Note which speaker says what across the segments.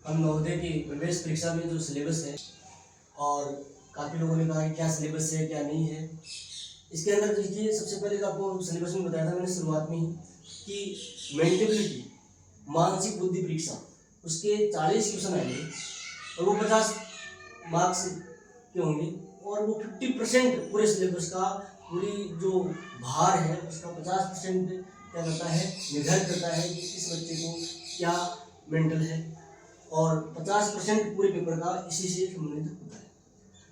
Speaker 1: हम नवोदय की प्रवेश परीक्षा में जो सिलेबस है और काफ़ी लोगों ने कहा कि क्या सिलेबस है क्या नहीं है। इसके अंदर देखिए, सबसे पहले तो आपको सिलेबस में बताया था मैंने शुरुआत में ही कि मेंटेबिलिटी मानसिक बुद्धि परीक्षा उसके 40 क्वेश्चन आएंगे और वो 50 मार्क्स के होंगे और वो 50% पूरे सिलेबस का पूरी जो भार है उसका 50% क्या करता है, निर्धारित करता है कि इस बच्चे को क्या मेंटल है और 50% पूरे पेपर का इसी से संबंधित होता है।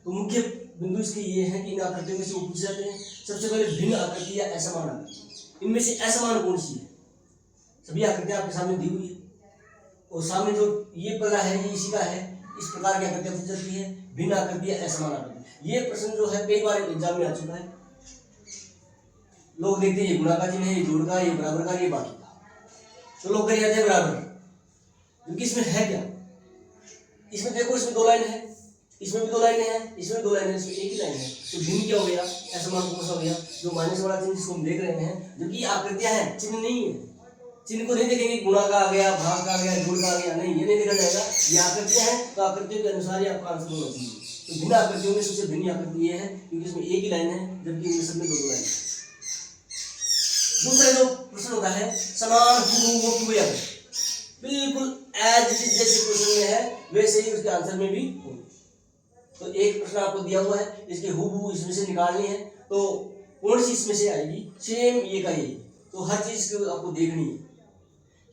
Speaker 1: तो मुख्य बिंदु इसके ये हैं कि इन आकृतियों में से वो पूछ जाते हैं। सबसे पहले भिन्न आकृति या असमान आकृति, इनमें से असमान कौन सी है? सभी आकृतियां आपके सामने दी हुई है और सामने जो ये पल्ला है ये इसी का है। इस प्रकार की आकृतियां पूछ जाती है, भिन्न आकृति या असमान आकृति। ये प्रश्न जो है कई बार एग्जाम में आ चुका है। लोग देखते हैं ये गुणा का चिन्ह है, ये जोड़ का, ये बराबर का, ये बाकी का, तो लोग कर जाते हैं बराबर, क्योंकि इसमें है क्या? इसमें देखो, इसमें 2 लाइन है, इसमें भी 2 लाइनें हैं, इसमें 2 लाइनें, इसमें एक ही लाइन है। तो भिन्न क्या हो गया? असमान कौन सा हो गया? जो माइनस वाला चिन्ह जिसको हम देख रहे हैं, जो कि आकृतियां हैं, चिन्ह नहीं है। चिन्ह को नहीं देखेंगे, गुणा का आ गया, भाग का आ गया, जोड़ का आ गया, नहीं, ये नहीं देखा जाएगा। ये आकृतियां हैं तो आकृतियों के अनुसार ही आपका आंसर होना चाहिए। तो भिन्न आकृतियों में सबसे भिन्न आकृति ये है क्योंकि इसमें एक ही लाइन है, जबकि इनमें सब में 2 लाइन है। दूसरा जो प्रश्न होता है, समान हूबहू की आकृति, बिल्कुल एज इट इज जैसे क्वेश्चन में है वैसे ही उसके आंसर में भी हो। तो एक प्रश्न आपको दिया हुआ है, इसके हूबहू इसमें से निकालनी है, तो कौन सी इसमें से आएगी? सेम ये का ये। तो हर चीज को आपको देखनी है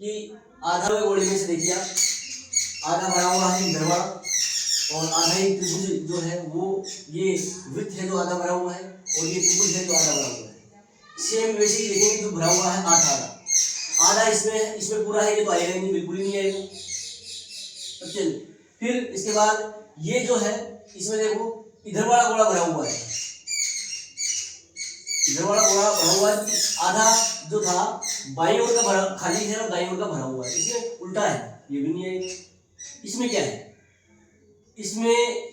Speaker 1: कि आधा गोले में से देखिए आप, आधा भरा हुआ है धरवा और आधा ही त्रिभुज जो है वो ये वृत्त है जो आधा भरा हुआ है और ये त्रिभुज है जो आधा भरा हुआ है। सेम वैसे ही देखेंगे, जो भरा हुआ है आधा आधा इसमें पूरा है, ये तो आएगा नहीं, बिल्कुल ही नहीं आएगा। चलिए फिर इसके बाद ये जो है इसमें देखो इधर वाला गोला भरा हुआ है, इधर वाला गोला भरा हुआ है, आधा जो था बाईं ओर का भरा खाली है और दाईं ओर का भरा हुआ है, इसमें उल्टा है, ये भी नहीं आएगा। इसमें क्या है? इसमें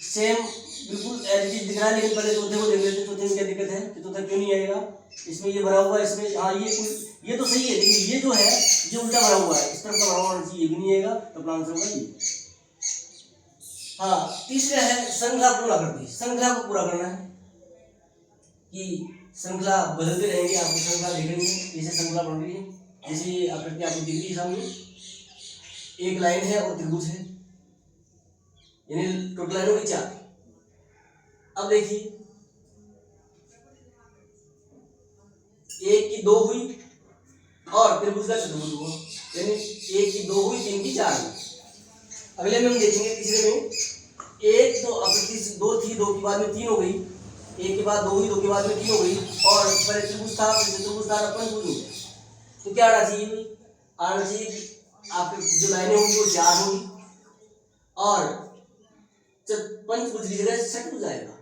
Speaker 1: सेम बिल्कुल एज इट इज दिख रहा है, लेकिन पहले चौथे को देख लेते हैं, चौथे में क्या दिक्कत है कि चौथा क्यों नहीं आएगा? इसमें ये भरा हुआ है, इसमें हाँ ये तो सही है, लेकिन ये जो है ये उल्टा भरा हुआ है, इस तरफ का भरा हुआ है, ये भी नहीं आएगा। तो अपना आंसर होगा ये। हाँ, तीसरा है श्रृंखला पूरा करती, श्रृंखला को पूरा करना है कि श्रृंखला बदलते रहेंगे, आपको श्रृंखला देखनी है, जैसे श्रृंखला बन रही है, जैसे ये आकृति आपको दिख रही है सामने, एक लाइन है और त्रिभुज है, यानी टोटल लाइनों की 4। अब देखिए, 1 की 2 हुई और त्रिभुज का चतुर्भुज हुआ, यानी 1 की 2 हुई, 3 की 4 हुई। अगले में हम देखेंगे तीसरे में, एक तो आकृति 2 थी, 2 के बाद में 3 हो गई, 1 के बाद 2 हुई, 2 के बाद में 3 हो गई और पहले त्रिभुज था, फिर चतुर्भुज था, पंचभुज हो गया। तो क्या आना चाहिए? आना चाहिए कि आपकी जो लाइनें होंगी वो 4 होंगी और पंचभुज की जगह षटभुज आएगा,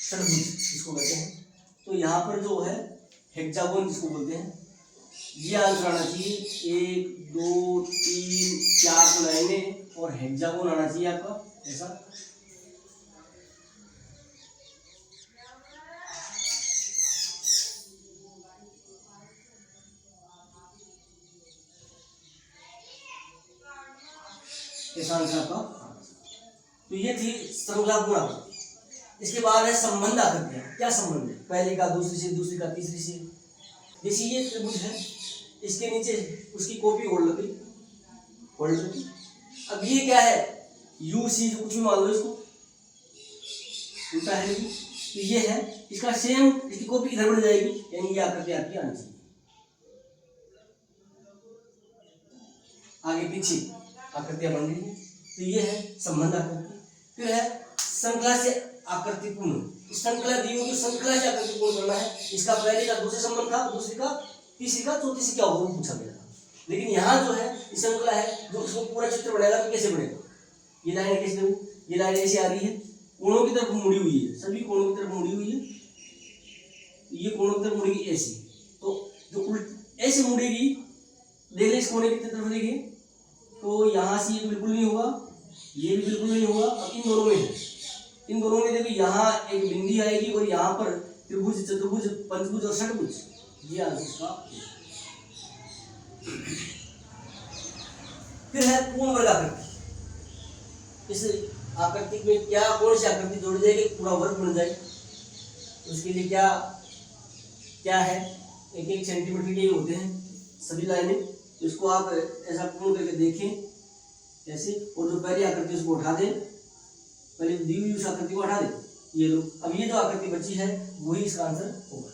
Speaker 1: षटभुज जिसको कहते हैं। तो यहाँ पर जो है हेक्सागोन जिसको बोलते हैं, ये आंसर आना चाहिए। 1 2 3 4 लाइनें और हेक्सागोन आना चाहिए आपका ऐसा। ऐसा आंसर आपका। तो ये थी श्रृंखला पूरा। इसके बाद है संबंध आकृतियां। क्या संबंध है? पहली का दूसरी से, दूसरी का तीसरी से। जैसे ये त्रिभुज है, इसके नीचे उसकी कॉपी होल्ड लगी, होल्ड लगी। अब ये क्या है? यू सी कुछ भी मान लो इसको, उल्टा है नहीं, तो ये है इसका सेम, इसकी कॉपी इधर बढ़ जाएगी, यानी ये आकृति आपकी आनी चाहिए। आगे पीछे आकृतियां बन रही है, तो ये है संबंध आकृति। फिर है श्रृंखला से आकृतिपूर्ण। श्रृंखला दी हुई, श्रृंखला से आकृतिपूर्ण करना है। इसका पहले का दूसरे संबंध था, दूसरी का तीसरी का चौथी से क्या होगा वो पूछा गया था। लेकिन यहाँ जो है श्रृंखला है, जो उसको पूरा चित्र बनेगा तो कैसे बनेगा? ये लाइन कैसे देखो, ये लाइन ऐसे आ रही है, कोणों की तरफ मुड़ी हुई है, सभी कोणों की तरफ मुड़ी हुई है, ये कोणों की तरफ मुड़ेगी ऐसी। तो जो ऐसे मुड़ेगी, देख ले इस कोने की तरफ देखिए, तो यहाँ से ये बिल्कुल नहीं होगा, ये भी बिल्कुल नहीं होगा। अब इन दोनों में है, इन दोनों में देखो यहाँ एक बिंदी आएगी और यहाँ पर त्रिभुज, चतुर्भुज, पंचभुज और षटभुज। ये आंसर का फिर है पूर्ण वर्ग आकृति। इस आकृति में क्या कौन सी आकृति जोड़ी जाएगी पूरा वर्ग बन जाए, तो उसके लिए क्या क्या है, एक एक सेंटीमीटर के होते हैं सभी लाइनें। तो इसको आप ऐसा पूर्ण करके देखें ऐसे, और जो पहली आकृति उसको उठा दें, पहले दी हुई उस आकृति को हटा दें, ये लो। अब ये जो आकृति बची है वही इसका आंसर होगा।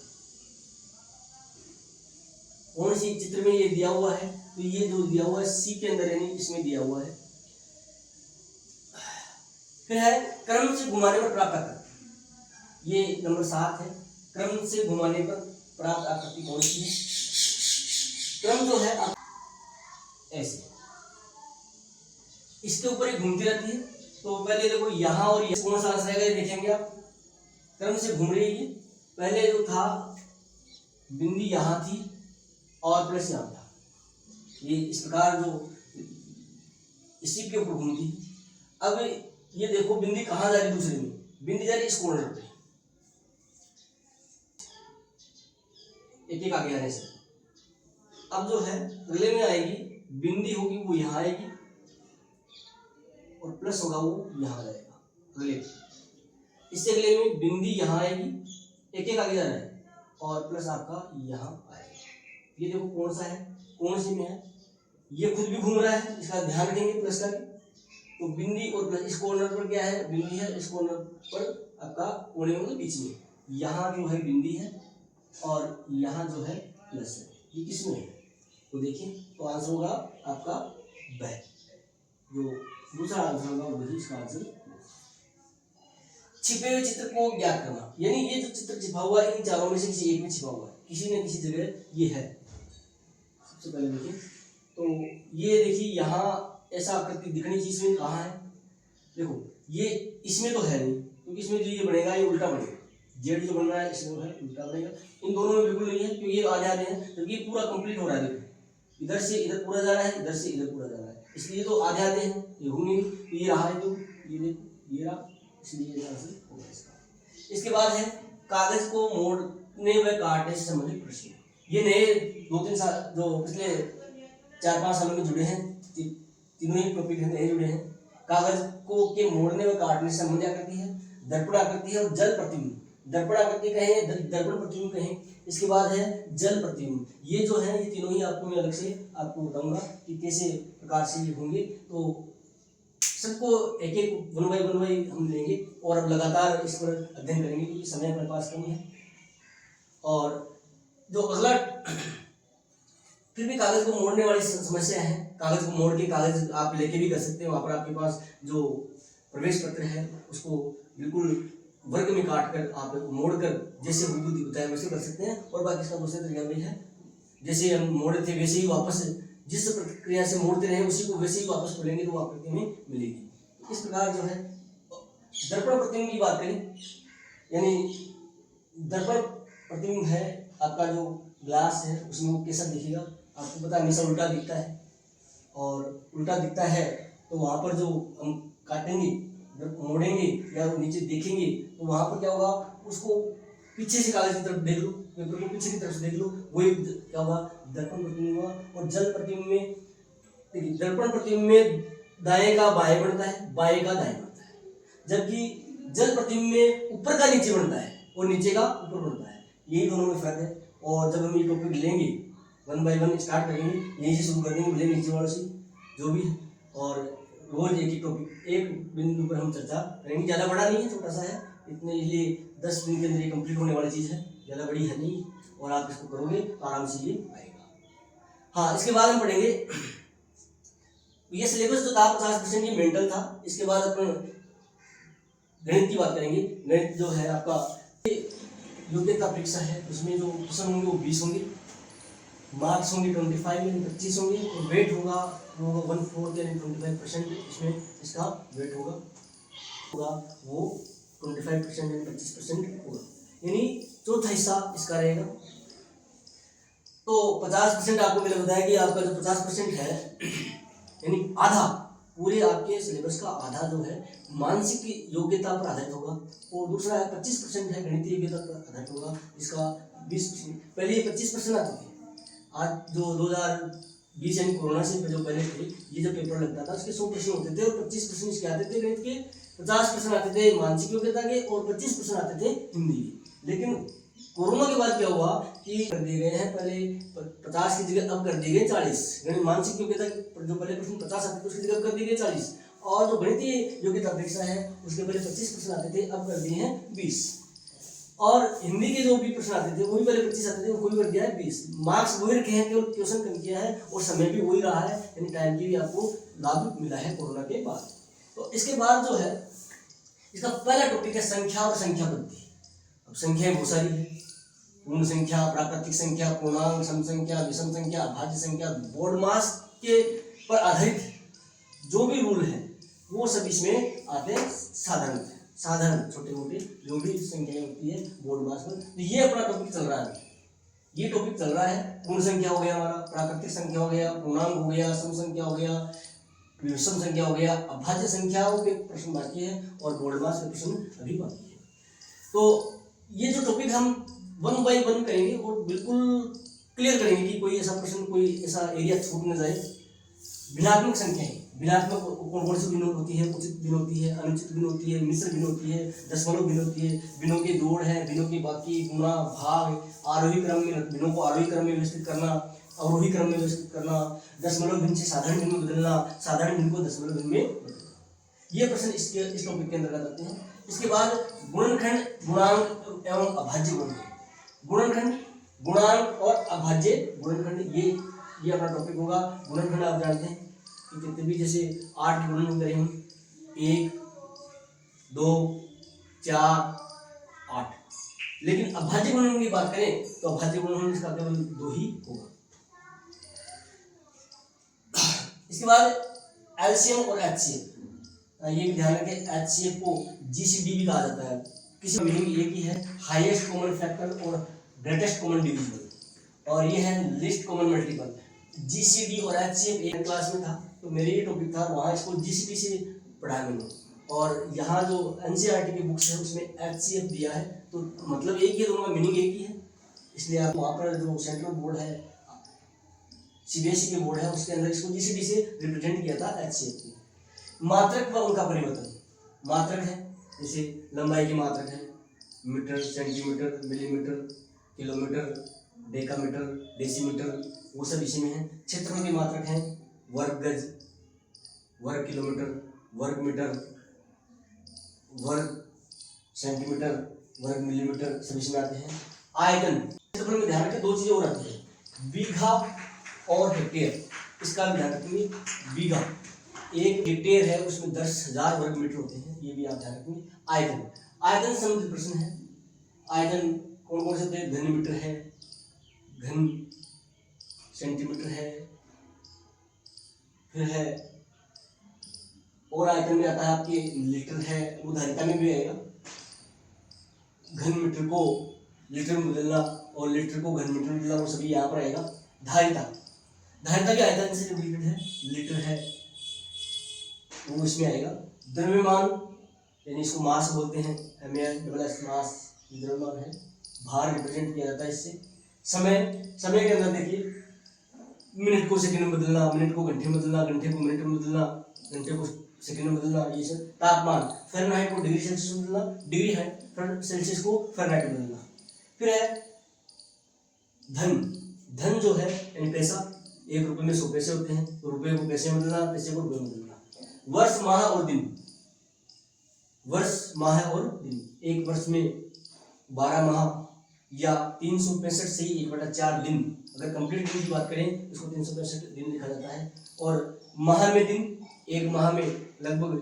Speaker 1: कौन सी चित्र में ये दिया हुआ है, तो ये जो दिया हुआ है सी के अंदर यानी इसमें दिया हुआ है। फिर है क्रम से घुमाने पर प्राप्त आकृति, ये नंबर 7 है। क्रम से घुमाने पर प्राप्त आकृति कौन सी है? क्रम जो है ऐसे इसके ऊपर ही घूमती रहती है। तो पहले देखो यहाँ और ये कौन सा आंसर आएगा ये देखेंगे आप। क्रम से घूम रही है, पहले जो था बिंदी यहाँ थी और प्लस यहाँ था, ये इस प्रकार जो इसी के ऊपर घूमती। अब ये देखो बिंदी कहाँ जा रही, दूसरे में बिंदी जा रही इस कॉर्नर पे, एक एक आगे आने से। अब जो है अगले में आएगी बिंदी होगी वो यहाँ आएगी और प्लस होगा वो यहाँ जाएगा अगले। इससे अगले में बिंदी यहाँ आएगी, एक एक आगे जा रहा है और प्लस आपका यहाँ आएगा। ये देखो कौन सा है, कौन सी में है, ये खुद भी घूम रहा है, इसका ध्यान रखेंगे प्लस का। तो बिंदी और प्लस इस कॉर्नर पर क्या है, बिंदी है, इस कॉर्नर पर आपका कोने में बीच में यहाँ जो है बिंदी है और यहाँ जो है प्लस है। ये किस में है तो देखिए, तो आंसर होगा आपका वह, जो दूसरा आंसर होगा वही इसका आंसर। छिपे हुए चित्र को ज्ञात करना, यानी ये जो चित्र छिपा हुआ है इन चारों में से किसी एक में छिपा हुआ है, किसी न किसी जगह ये है। सबसे पहले देखिए, तो ये देखिए यहाँ ऐसा आकृति दिखनी चाहिए, इसमें कहाँ है, देखो ये इसमें तो है नहीं, क्योंकि इसमें जो ये बनेगा ये उल्टा बनेगा, जेड जो बन रहा है इसमें है उल्टा बनेगा। इन दोनों में बिल्कुल नहीं है, क्योंकि ये आधे आधे हैं, जबकि ये पूरा कंप्लीट हो रहा है। देखो इधर से इधर पूरा जा रहा है, इधर से इधर पूरा जा रहा है, इसलिए तो आधे आधे हैं, ये होंगे नहीं। तो ये रहा है, जो ये देखो ये रहा, इसलिए ये आंसर होगा इसका। इसके बाद है कागज को मोड़ने व काटने से संबंधित प्रश्न। ये नए 2-3 साल जो पिछले 4-5 सालों में जुड़े हैं, तीनों ही टॉपिक नए जुड़े हैं। कागज को के मोड़ने व काटने से संबंधित आकृति है, दर्पण आकृति है और जल प्रतिबिंब। दर्पण आकृति कहें, दर्पण प्रतिबिंब कहें। इसके बाद है जल प्रतिबिंब। ये जो है ये तीनों ही आपको मैं अलग से आपको बताऊंगा कि कैसे प्रकार से ये होंगे। तो सबको एक एक वन बाई हम लेंगे और अब लगातार इस पर अध्ययन करेंगे, क्योंकि समय हमारे पास कम है। और जो अगला फिर भी कागज को मोड़ने वाली समस्या है, कागज को मोड़ के कागज आप लेके भी कर सकते हैं। वहाँ पर आपके पास जो प्रवेश पत्र है उसको बिल्कुल वर्ग में काट कर आप मोड़कर जैसे बुद्धि बताया वैसे कर सकते हैं। और बाकी इसका दूसरा तरीका भी है, जैसे हम मोड़े थे वैसे ही वापस जिस प्रक्रिया से मोड़ते रहे उसी को वैसे ही वापस खोलेंगे तो वो आकृति में मिलेगी। इस प्रकार जो है दर्पण प्रतिबिंब की बात करें, यानी दर्पण प्रतिबिंब है आपका जो ग्लास है उसमें वो कैसा दिखेगा, आपको पता है हमेशा उल्टा दिखता है। और उल्टा दिखता है तो वहाँ पर जो हम काटेंगे मोड़ेंगे या नीचे देखेंगे तो वहाँ पर क्या होगा, उसको पीछे से कागज की तरफ देख लो, पेपर को पीछे की तरफ से देख लो, वही क्या होगा दर्पण प्रतिबिंब हुआ। और जल प्रतिबिंब में देखिए, दर्पण प्रतिबिंब में दाएं का बाएं बनता है, बाएं का दाएं बनता है, जबकि जल प्रतिबिंब में ऊपर का नीचे बनता है और नीचे का ऊपर बनता है। यही दोनों में फर्क है। और जब हम ये टॉपिक लेंगे 1 बाय 1 स्टार्ट करेंगे, यहीं से शुरू कर देंगे, भले नीचे वालों से जो भी है, और रोज एक टॉपिक एक बिंदु पर हम चर्चा करेंगे। ज़्यादा बड़ा नहीं है, छोटा सा है, इतने लिए 10 दिन के अंदर ये कंप्लीट होने वाली चीज़ है, ज़्यादा बड़ी है नहीं। और आप इसको करोगे तो आराम से ये आएगा। हाँ, इसके बाद हम पढ़ेंगे ये सिलेबस जो था 50% ये मेंटल था। इसके बाद अपन गणित की बात करेंगे। गणित जो है आपका योग्यता परीक्षा है, उसमें जो क्वेश्चन होंगे वो 20 होंगे, मार्क्स होंगे 25 यानी 25 होंगे, और वेट होगा 1/4 यानी 25%। इसमें इसका वेट होगा वो 25% यानी 25% होगा, यानी चौथा हिस्सा इसका रहेगा। तो 50% आपको मैंने बताया कि आपका जो 50% है यानी आधा, पूरे आपके सिलेबस का आधा जो है मानसिक योग्यता पर आधारित होगा। और दूसरा है 25% है गणितीय योग्यता पर आधारित होगा, इसका 20%। पहले ये 25% आती थी, आज जो 2000 20 यानी कोरोना से जो पहले थे, ये जब पेपर लगता था उसके 100 प्रश्न होते थे और 25 प्रश्न इसके आते थे गणित के, 50 प्रश्न आते थे मानसिक योग्यता के और 25 प्रश्न आते थे हिंदी के। लेकिन कोरोना के बाद क्या हुआ कि कर दिए गए हैं, पहले 50 की जगह अब कर दिए गए 40। गणित मानसिक योग्यता जो पहले प्रश्न 50 आते थे उसकी जगह कर दिए गए 40, और जो गणितीय योग्यता परीक्षा है उसके पहले 25 प्रश्न आते थे, अब कर दिए हैं 20। और हिंदी के जो भी प्रश्न आते थे वो भी पहले 25 आते थे, उनको भी कर दिया है 20। मार्क्स वही रखे हैं, केवल क्वेश्चन कम किया है और समय भी वही रहा है, यानी टाइम की भी आपको लाभ मिला है कोरोना के बाद। तो इसके बाद जो है इसका पहला टॉपिक है संख्या और संख्या पद्धति। अब संख्याएं बहुत सारी है, पूर्ण संख्या, प्राकृतिक संख्या, पूर्णांक, सम संख्या, विषम संख्या, अभाज्य संख्या। बोर्ड मास के पर आधारित जो भी रूल है वो सब इसमें आते हैं। साधारण छोटे मोटे जो भी संख्याएं होती है बोर्ड मास में, तो ये अपना टॉपिक चल रहा है। ये टॉपिक चल रहा है, पूर्ण संख्या हो गया हमारा, प्राकृतिक संख्या हो गया, पूर्णांक हो गया, सम संख्या हो गया, विषम संख्या हो गया, अभाज्य संख्याओं के प्रश्न बाकी है और बोर्ड मास के प्रश्न अभी बाकी है। तो ये जो टॉपिक हम 1 बाय 1 करेंगे और बिल्कुल क्लियर करेंगे कि कोई ऐसा प्रश्न, कोई ऐसा एरिया छूट न जाए। भिन्नात्मक संख्याएं, भिन्नात्मक कौन कौन सी भिन्न होती है? उचित भिन्न होती है, अनुचित भिन्न होती है, मिश्र भिन्न होती है, दशमलव भिन्न होती है, भिन्नों के जोड़ है, भिन्नों के बाकी, गुणा, भाग, आरोही क्रम में भिन्नों को आरोही क्रम में व्यवस्थित करना, अवरोही क्रम में व्यवस्थित करना, दशमलव भिन्न से साधारण भिन्न में बदलना, साधारण भिन्न को दशमलव भिन्न में बदलना। ये प्रश्न इस टॉपिक के अंतर्गत आते हैं। इसके बाद गुणनखंड, गुणांक एवं अभाज्य गुणनखंड। गुणनखंड, गुणांक और अभाज्य गुणनखंड, ये अपना टॉपिक होगा। गुणनखंड आप जानते हैं कि कितने भी, जैसे 8 गुणन करें हम, 1 2 4 8। लेकिन अभाज्य गुणन की बात करें तो अभाज्य गुणन इसका केवल 2 ही होगा। इसके बाद एलसीएम और एचसीएफ, ये भी ध्यान रखें। एचसीएफ को जीसीडी भी कहा जाता है। किसी मीनिंग एक ही है, हाईएस्ट कॉमन फैक्टर और ग्रेटेस्ट कॉमन डिविजिबल, और ये है लिस्ट कॉमन मल्टीपल। जीसीडी और एचसीएफ एक क्लास में था, तो मेरे ये टॉपिक था, वहाँ इसको जीसीडी से पढ़ाया मैंने, और यहाँ जो एनसीईआरटी की बुक्स है उसमें एचसीएफ दिया है, तो मतलब एक ही, दोनों का मीनिंग एक ही है। इसलिए आप वहाँ पर जो सेंट्रल बोर्ड है, सीबीएसई के बोर्ड है, उसके अंदर इसको जीसीडी से रिप्रेजेंट किया था एचसीएफ की। मात्रक व उनका परिवर्तन। मात्रक है, जैसे लंबाई की मात्रक है, metre, centimetre, millimetre, kilometre, decametre, decimetre, वो सब इसी में है। क्षेत्रों की मात्रक है, वर्ग गज, वर्ग किलोमीटर, वर्ग मीटर, वर्ग सेंटीमीटर, वर्ग मिलीमीटर, सब इसमें आते हैं। आयतन, क्षेत्रफल में ध्यान रखें 2 चीजें और आती है, बीघा और हेक्टेयर। इसका भी ध्यान रखेंगे, बीघा 1 हेक्टेयर है, उसमें 10,000 वर्ग मीटर होते हैं, ये भी आप ध्यान रखेंगे। आयतन, आयतन संबंधित प्रश्न है। आयतन कौन कौन से होते हैं? घन मीटर है, घन सेंटीमीटर है, फिर है, और आयतन में आता है आपके लीटर है, वो धारिता में भी आएगा। घन मीटर को लीटर में बदलना और लीटर को घन मीटर में बदलना, वो सभी यहाँ पर आएगा। धारिता, धारिता के आयतन से रिलेटेड है, लीटर है, वो इसमें आएगा। द्रव्यमान, यानी इसको मास बोलते हैं, mAs मास, द्रव्यमान है। भार रिप्रेजेंट किया जाता है इससे। समय, समय के अंदर देखिए, मिनट को सेकंड में बदलना, मिनट को घंटे में बदलना, घंटे को मिनट में बदलना, घंटे को सेकंड में बदलना, ये सब। तापमान, फ़ारेनहाइट को डिग्री सेल्सियस में बदलना, डिग्री है सेल्सियस को फ़ारेनहाइट में बदलना। फिर है धन, धन जो है यानी पैसा, 1 रुपये में 100 पैसे होते हैं, तो रुपये को पैसे में बदलना, पैसे को रुपये में बदलना। वर्ष, माह और दिन, वर्ष, माह और दिन, एक वर्ष में 12 माह या 365 से ही 1/4 दिन, अगर कंप्लीट दिन की बात करें इसको 365 दिन लिखा जाता है। और माह में दिन, एक माह में लगभग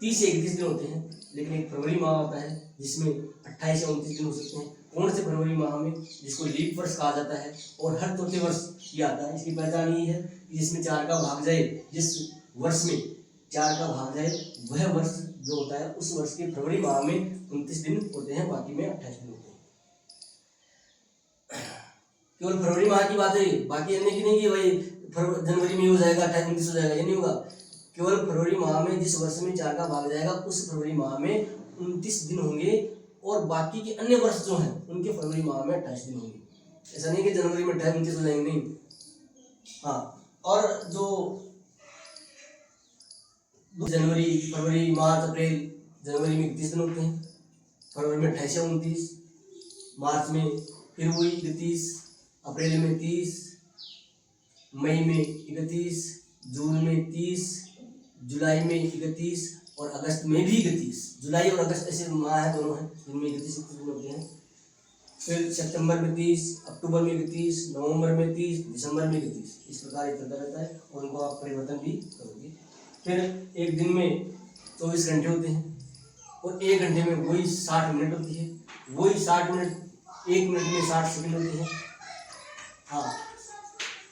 Speaker 1: 30 से 31 दिन होते हैं, लेकिन एक फरवरी माह आता है जिसमें 28 से 29 दिन हो सकते हैं। कौन से फरवरी माह में, जिसको लीप वर्ष कहा जाता है, और हर चौथे वर्ष ये आता है। इसकी पहचान ये है कि जिसमें 4 का भाग जाए, जिस वर्ष में 4 का भाग जाए वह वर्ष जो होता है, उस वर्ष के फरवरी माह में 29 दिन होते हैं, बाकी में 28 दिन होते हैं। केवल फरवरी माह की बात है, बाकी अन्य की नहीं कि भाई जनवरी में हो जाएगा 28-29 हो जाएगा, ये नहीं होगा। केवल फरवरी माह में जिस वर्ष में 4 का भाग जाएगा उस फरवरी माह में 29 दिन होंगे, और बाकी के अन्य वर्ष जो हैं उनके फरवरी माह में 28 दिन होंगे। ऐसा नहीं कि जनवरी में 28-29 हो जाएंगे, नहीं, हाँ, और जो जनवरी, फरवरी, मार्च, अप्रैल, जनवरी में 31 दिन होते हैं, फरवरी में 28 या 29, मार्च में फिर वही 31, अप्रैल में 30, मई में 31, जून में 30, जुलाई में 31 और अगस्त में भी 31। जुलाई और अगस्त ऐसे माह है, दोनों हैं जिनमें 31 दिन होते हैं। फिर सितंबर में 30, अक्टूबर में 31, नवंबर में 30, दिसंबर में 31, इस प्रकार ये चलता रहता है और उनको आप परिवर्तन भी करोगे। फिर एक दिन में 24 घंटे होते हैं और एक घंटे में वही 60 मिनट होती है, वही 60 मिनट एक मिनट में 60 सेकंड होती है। हाँ,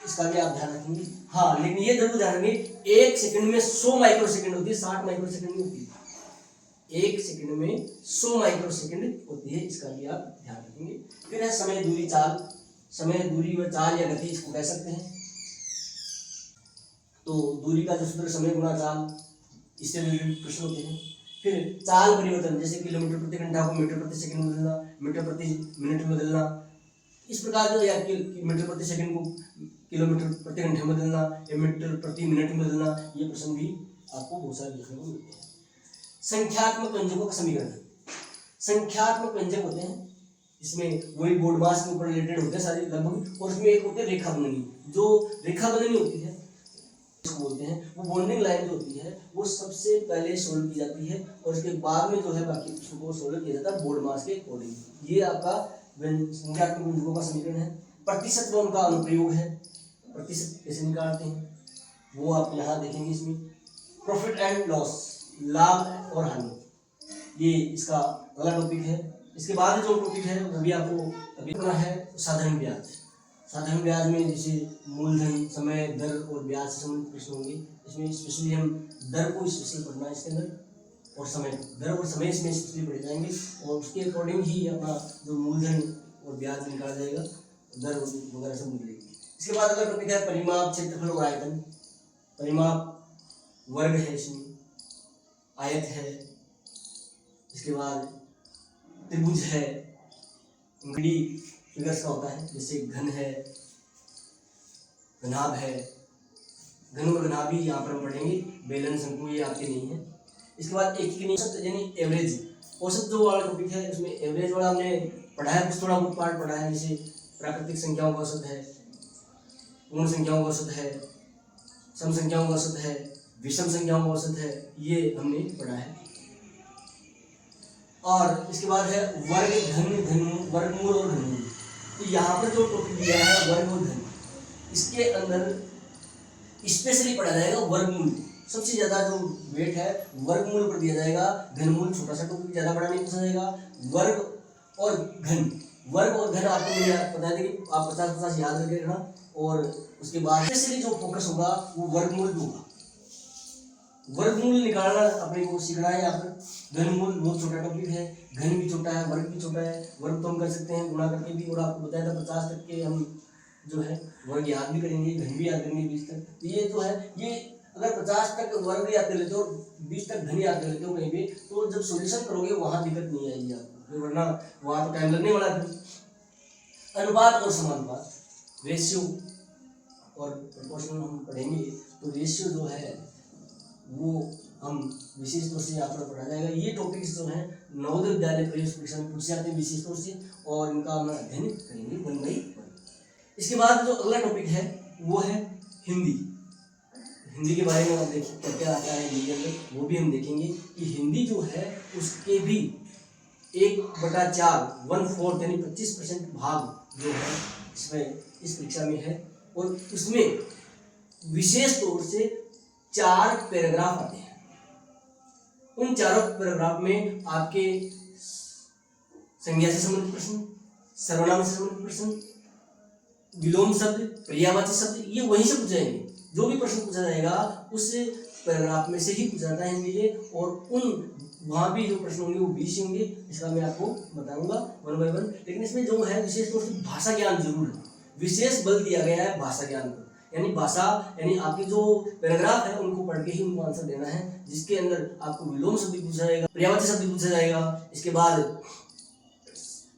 Speaker 1: इसका भी आप ध्यान रखेंगे। हाँ, लेकिन ये जरूर ध्यान रखेंगे, एक सेकंड में 100 माइक्रो सेकंड होती है, 60 माइक्रो सेकंड नहीं होती है। एक सेकंड में 100 माइक्रो सेकंड होती है, इसका भी आप ध्यान रखेंगे। फिर है समय, दूरी, चाल। समय, दूरी व चाल या गति इसको कह सकते हैं। तो दूरी का जो सूत्र समय गुणा चाल, इससे रिलेटेड प्रश्न होते हैं। फिर चाल परिवर्तन, जैसे किलोमीटर प्रति घंटा को मीटर प्रति सेकंड में बदलना, मीटर प्रति मिनट में बदलना, इस प्रकार जो या मीटर प्रति सेकंड को किलोमीटर प्रति घंटे में बदलना या मीटर प्रति मिनट में बदलना, ये प्रश्न भी आपको बहुत सारे देखने को मिलते हैं। संख्यात्मक व्यंजकों का समीकरण, संख्यात्मक व्यंजक होते हैं, इसमें वही बोर्ड मास के ऊपर रिलेटेड होते हैं सारी लगभग, और उसमें एक होते हैं रेखा बंधनी। जो रेखा बंधनी होती है इसको बोलते हैं, वो बॉन्डिंग लाइन जो होती है वो सबसे पहले सोल्व की जाती है और उसके बाद में जो है बाकी उसको सोल्व किया जाता है बोर्ड मास के अकॉर्डिंग। ये आपका संख्यात्मक व्यंजकों का समीकरण है। प्रतिशत में उनका अनुप्रयोग है, प्रतिशत कैसे निकालते हैं वो आप यहाँ देखेंगे। इसमें प्रॉफिट एंड लॉस, लाभ और हानि, ये इसका अगला टॉपिक है। इसके बाद जो टॉपिक है वो भी आपको अभी पढ़ना है, साधारण ब्याज। साधारण ब्याज में जैसे मूलधन, समय, दर और ब्याज से संबंधित प्रश्न होंगे। इसमें स्पेशली हम दर को स्पेशली पढ़ना है इसके अंदर, और समय, दर और समय इसमें स्पेशली पढ़े जाएंगे और उसके अकॉर्डिंग ही अपना जो मूलधन और ब्याज निकाला जाएगा, दर वगैरह सब मिलेगी। इसके बाद अगला टॉपिक है परिमाप, क्षेत्रफल और आयतन। परिमाप वर्ग है, इसमें आयत है, इसके बाद त्रिभुज है, इंगड़ी फिगर्स का होता है, जैसे घन है, घनाभ है, घन और घनाभ भी यहाँ पर हम पढ़ेंगे। बेलन, शंकु ये आपके नहीं है। इसके बाद एक औसत यानी एवरेज, औसत जो वाला टॉपिक है उसमें एवरेज वाला हमने पढ़ा है, कुछ थोड़ा बहुत पार्ट पढ़ा है, जैसे प्राकृतिक संख्याओं का औसत है, पूर्ण संख्याओं का औसत है, सम संख्याओं का औसत है, विषम संख्याओं का औसत है, ये हमने पढ़ा है। और इसके बाद है वर्ग, घन, वर्गमूल और घनमूल। तो यहाँ पर जो टॉपिक दिया है वर्ग और घन, इसके अंदर स्पेशली पढ़ा जाएगा वर्गमूल। सबसे ज्यादा जो वेट है वर्गमूल पर दिया जाएगा, घनमूल छोटा सा टॉपिक, ज्यादा बड़ा नहीं पूछा जाएगा। वर्ग और घन, वर्ग और घन आपको मैंने बताया था कि आप 50-50 याद करके रखना। और उसके बाद स्पेशली जो फोकस होगा वो वर्गमूल पे होगा। वर्गमूल निकालना अपने को सीखना है यहाँ पर। घनमूल बहुत छोटा टॉपिक है, घन भी छोटा है, वर्ग भी छोटा है। वर्ग तो हम कर सकते हैं गुणा करके भी, और आपको बताया था 50 तक के हम जो है वर्ग याद भी करेंगे, घन भी याद करेंगे 20 तक। तो ये जो है, ये अगर 50 तक वर्ग याद कर लेते हो और 20 तक घन याद कर लेते हो कहीं भी, तो जब सॉल्यूशन करोगे वहाँ दिक्कत नहीं आएगी आपको, वरना वहाँ तो टाइम लगने वाला है। अनुपात और समानुपात, रेशियो और प्रोपोर्शन हम पढ़ेंगे। तो रेशियो जो है वो हम विशेष तौर से यहाँ पर पढ़ा जाएगा। ये टॉपिक्स जो हैं नवोदय विद्यालय प्रवेश परीक्षा में पूछे जाते हैं विशेष तौर से, और इनका हम अध्ययन करेंगे 1 by 1। इसके बाद जो अगला टॉपिक है वो है हिंदी। हिंदी के बारे में आप देखिए क्या क्या आता है हिंदी के अंदर, वो भी हम देखेंगे कि हिंदी जो है उसके भी 1/4 1/4 यानी 25% भाग जो है इसमें इस परीक्षा में है। और उसमें विशेष तौर से 4 पैराग्राफ आते हैं। उन चारों पैराग्राफ में आपके संज्ञा से संबंधित प्रश्न, सर्वनाम से संबंधित प्रश्न, विलोम शब्द, पर्यायवाची शब्द, ये वहीं से पूछे जाएंगे। जो भी प्रश्न पूछा जाएगा उस पैराग्राफ में से ही पूछा जाता है हिंदी के, और उन वहाँ भी जो प्रश्न होंगे वो 20 होंगे। इसका मैं आपको बताऊंगा 1 by 1। लेकिन इसमें जो है विशेष तौर से भाषा ज्ञान जरूर है, विशेष बल दिया गया है भाषा ज्ञान को, यानी भाषा यानी आपके जो पैराग्राफ है उनको पढ़ के ही उनको आंसर देना है, जिसके अंदर आपको विलोम शब्द भी पूछा जाएगा, पर्यायवाची शब्द भी पूछा जाएगा, इसके बाद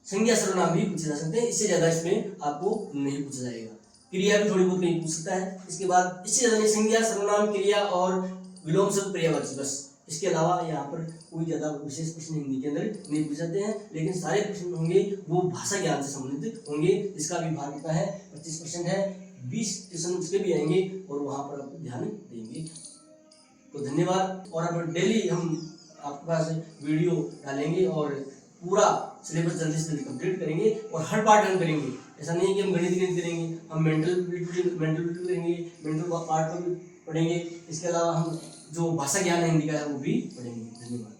Speaker 1: संज्ञा सर्वनाम भी पूछे जा सकते हैं। इससे ज्यादा इसमें आपको नहीं पूछा जाएगा। क्रिया भी थोड़ी बहुत कहीं पूछ सकता है। इसके बाद इससे ज़्यादा नहीं, संज्ञा, सर्वनाम, क्रिया और विलोम शब्द, पर्यायवाची, बस इसके अलावा यहाँ पर कोई ज़्यादा विशेष प्रश्न हिंदी के अंदर नहीं पूछ जाते हैं। लेकिन सारे प्रश्न होंगे वो भाषा ज्ञान से संबंधित होंगे, जिसका भी भाग कितना है 25% है। 20 ट्यूशन उसके भी आएंगे और वहाँ पर आप ध्यान देंगे। तो धन्यवाद। और अब डेली हम आपके पास वीडियो डालेंगे और पूरा सिलेबस जल्दी से जल्दी कंप्लीट करेंगे और हर पार्ट हम करेंगे। ऐसा नहीं है कि हम गणित करेंगे, हम मेंटल करेंगे, मेंटल पार्ट को भी पढ़ेंगे। इसके अलावा हम जो भाषा ज्ञान है हिंदी का है वो भी पढ़ेंगे। धन्यवाद।